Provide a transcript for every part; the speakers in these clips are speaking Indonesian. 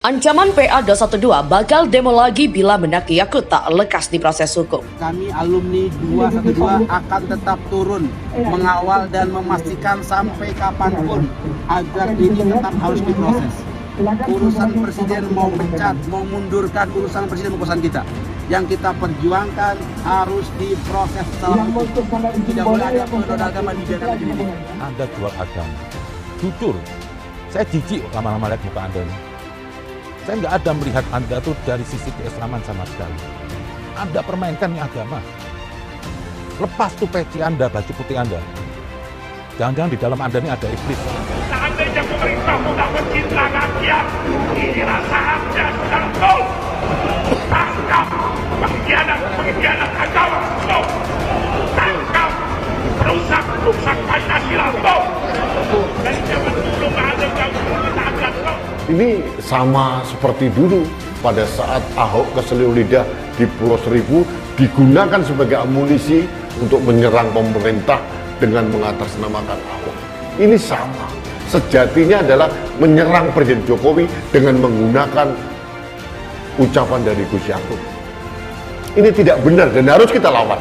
Ancaman PA212 bakal demo lagi bila Menak Yakut tak lekas diproses hukum. Kami alumni 212 akan tetap turun mengawal dan memastikan sampai kapanpun agar ini tetap harus diproses. Urusan presiden mau pecat, mau mundurkan urusan presiden urusan kita. Yang kita perjuangkan harus diproses secara hukum. Tidak boleh ada penodaan agama di daerah ini. Anda jual agama, jujur, saya jijik lama-lama lihat muka Anda ini. Saya nggak ada melihat Anda tuh dari sisi keislaman sama sekali. Anda permainkan nih agama. Lepas tuh peci Anda, baju putih Anda. Jangan-jangan di dalam Anda ini ada iblis. Seandainya pemerintah tidak mencinta rakyat, inilah saatnya Soeharto. Tangkap pengkhianat agama, tangkap perusak Pancasila, dan jangan dulu ada yang bertahan. Ini sama seperti dulu pada saat Ahok keselio lidah di Pulau Seribu digunakan sebagai amunisi untuk menyerang pemerintah dengan mengatasnamakan Ahok. Ini sama. Sejatinya adalah menyerang Presiden Jokowi dengan menggunakan ucapan dari Gus Yakut. Ini tidak benar dan harus kita lawan.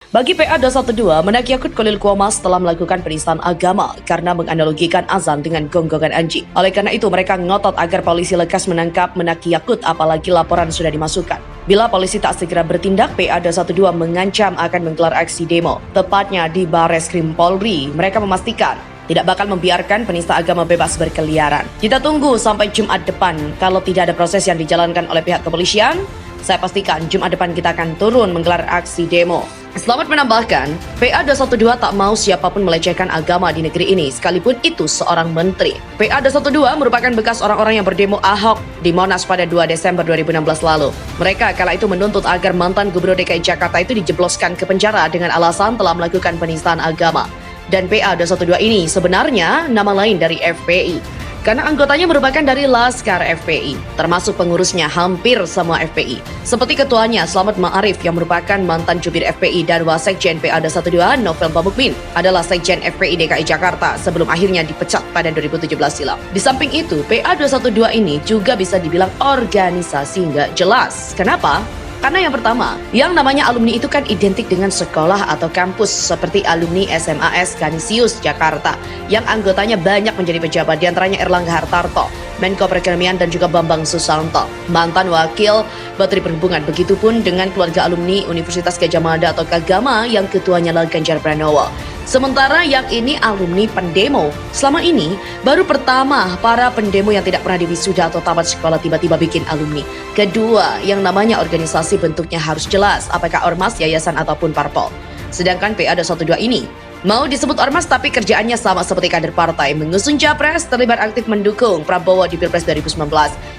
Bagi PA212, Menak Yakut Khalil Qomas telah melakukan penistaan agama karena menganalogikan azan dengan gonggongan anjing. Oleh karena itu, mereka ngotot agar polisi lekas menangkap Menak Yakut apalagi laporan sudah dimasukkan. Bila polisi tak segera bertindak, PA212 mengancam akan menggelar aksi demo, tepatnya di Barreskrim Polri. Mereka memastikan tidak bakal membiarkan penista agama bebas berkeliaran. Kita tunggu sampai Jumat depan. Kalau tidak ada proses yang dijalankan oleh pihak kepolisian, saya pastikan Jumat depan kita akan turun menggelar aksi demo. Selamat menambahkan, PA212 tak mau siapapun melecehkan agama di negeri ini, sekalipun itu seorang menteri. PA212 merupakan bekas orang-orang yang berdemo Ahok di Monas pada 2 Desember 2016 lalu. Mereka kala itu menuntut agar mantan Gubernur DKI Jakarta itu dijebloskan ke penjara dengan alasan telah melakukan penistaan agama. Dan PA212 ini sebenarnya nama lain dari FPI. Karena anggotanya merupakan dari Laskar FPI, termasuk pengurusnya hampir semua FPI. Seperti ketuanya Slamet Ma'arif yang merupakan mantan jubir FPI dan Wasekjen PA212 Novel Bamukmin adalah Sekjen FPI DKI Jakarta sebelum akhirnya dipecat pada 2017 silam. Di samping itu, PA212 ini juga bisa dibilang organisasi nggak jelas. Kenapa? Karena yang pertama, yang namanya alumni itu kan identik dengan sekolah atau kampus seperti alumni SMAS Kanisius Jakarta yang anggotanya banyak menjadi pejabat, diantaranya Erlangga Hartarto, Menko Perekonomian dan juga Bambang Susanto, mantan wakil Menteri Perhubungan. Begitupun dengan keluarga alumni Universitas Gadjah Mada atau Kagama yang ketuanya adalah Ganjar Pranowo. Sementara yang ini alumni pendemo. Selama ini, baru pertama para pendemo yang tidak pernah diwisuda atau tamat sekolah tiba-tiba bikin alumni. Kedua, yang namanya organisasi bentuknya harus jelas, apakah ormas, yayasan, ataupun parpol. Sedangkan PA212 ini mau disebut ormas tapi kerjaannya sama seperti kader partai, mengusung capres, terlibat aktif mendukung Prabowo di Pilpres 2019,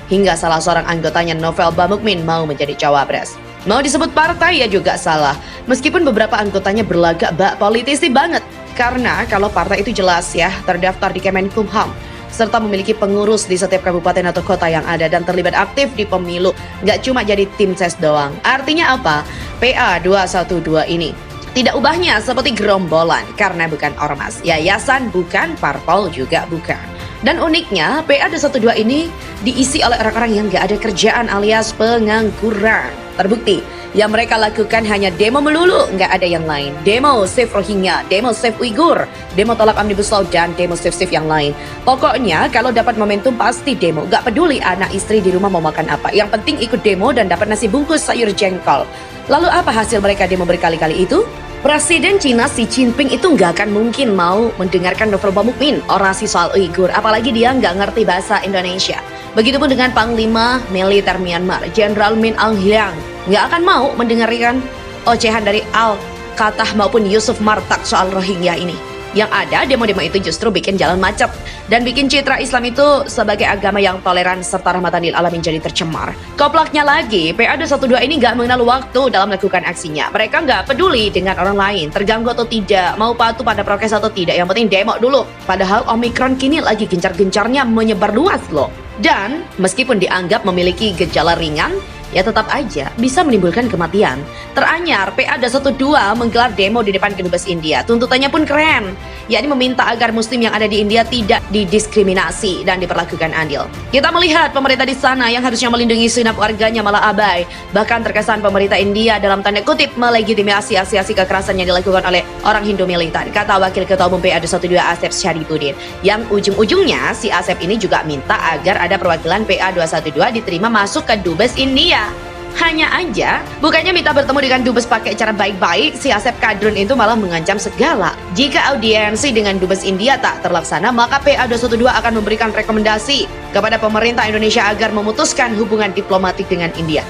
hingga salah seorang anggotanya Novel Bamukmin mau menjadi cawapres. Mau disebut partai ya juga salah, meskipun beberapa anggotanya berlagak bak politisi banget. Karena kalau partai itu jelas ya, terdaftar di Kemenkumham, serta memiliki pengurus di setiap kabupaten atau kota yang ada dan terlibat aktif di pemilu, nggak cuma jadi tim ses doang. Artinya apa? PA212 ini tidak ubahnya seperti gerombolan karena bukan ormas, yayasan bukan, parpol juga bukan. Dan uniknya, PA212 ini diisi oleh orang-orang yang nggak ada kerjaan alias pengangguran. Terbukti, yang mereka lakukan hanya demo melulu, nggak ada yang lain. Demo Save Rohingya, demo Save Uyghur, demo tolak Omnibus Law, dan demo Save yang lain. Pokoknya, kalau dapat momentum pasti demo. Nggak peduli anak istri di rumah mau makan apa. Yang penting ikut demo dan dapat nasi bungkus sayur jengkol. Lalu apa hasil mereka demo berkali-kali itu? Presiden Cina Xi Jinping itu nggak akan mungkin mau mendengarkan Novel Bamukmin orasi soal Uyghur, apalagi dia nggak ngerti bahasa Indonesia. Begitupun dengan Panglima Militer Myanmar, Jenderal Min Aung Hlaing, nggak akan mau mendengarkan ocehan dari Al-Qaeda maupun Yusuf Martak soal Rohingya ini. Yang ada, demo-demo itu justru bikin jalan macet dan bikin citra Islam itu sebagai agama yang toleran serta rahmatan lil alamin jadi tercemar. Koplaknya lagi, PA212 ini nggak mengenal waktu dalam melakukan aksinya. Mereka nggak peduli dengan orang lain, terganggu atau tidak, mau patuh pada prokes atau tidak, yang penting demo dulu. Padahal Omikron kini lagi gencar-gencarnya menyebar luas loh. Dan meskipun dianggap memiliki gejala ringan, ya tetap aja bisa menimbulkan kematian. Teranyar, PA 212 menggelar demo di depan Kedubes India. Tuntutannya pun keren, yakni meminta agar muslim yang ada di India tidak didiskriminasi dan diperlakukan adil. Kita melihat pemerintah di sana yang harusnya melindungi segenap warganya malah abai. Bahkan terkesan pemerintah India dalam tanda kutip melegitimasi aksi-aksi kekerasan yang dilakukan oleh orang Hindu militan, kata Wakil Ketua Umum PA 212 Asep Syarifuddin. Yang ujung-ujungnya si Asep ini juga minta agar ada perwakilan PA 212 diterima masuk ke Dubes India. Hanya aja, bukannya minta bertemu dengan Dubes pakai cara baik-baik, si Asep Kadrun itu malah mengancam segala. Jika audiensi dengan Dubes India tak terlaksana, maka PA 212 akan memberikan rekomendasi kepada pemerintah Indonesia agar memutuskan hubungan diplomatik dengan India.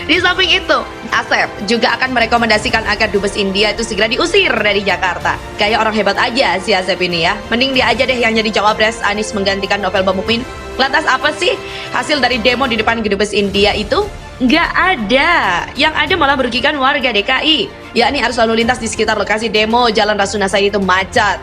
Di samping itu, Asep juga akan merekomendasikan agar Dubes India itu segera diusir dari Jakarta. Kayak orang hebat aja si Asep ini ya. Mending dia aja deh yang jadi cawapres Anies menggantikan Novel Bamukmin. Lantas apa sih hasil dari demo di depan Dubes India itu? Nggak ada. Yang ada malah merugikan warga DKI, yakni arus lalu lintas di sekitar lokasi demo Jalan Rasuna Said itu macet.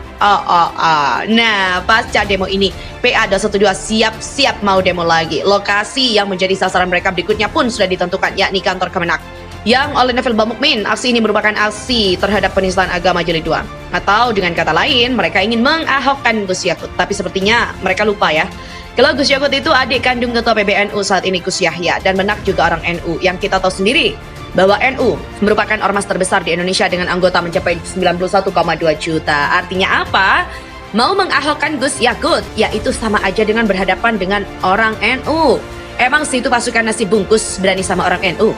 Nah, pasca demo ini, PA 212 siap-siap mau demo lagi. Lokasi yang menjadi sasaran mereka berikutnya pun sudah ditentukan, yakni kantor Kemenak. Yang oleh Novel Bamukmin, aksi ini merupakan aksi terhadap penistaan agama jilid 2. Atau dengan kata lain, mereka ingin mengahokkan Gus Yakut. Tapi sepertinya mereka lupa ya, kalau Gus Yakut itu adik kandung Ketua PBNU saat ini, Gus Yahya, dan Menak juga orang NU. Yang kita tahu sendiri bahwa NU merupakan ormas terbesar di Indonesia dengan anggota mencapai 91,2 juta. Artinya apa? Mau mengahokkan Gus Yakut, yaitu sama aja dengan berhadapan dengan orang NU. Emang situ pasukan nasi bungkus berani sama orang NU?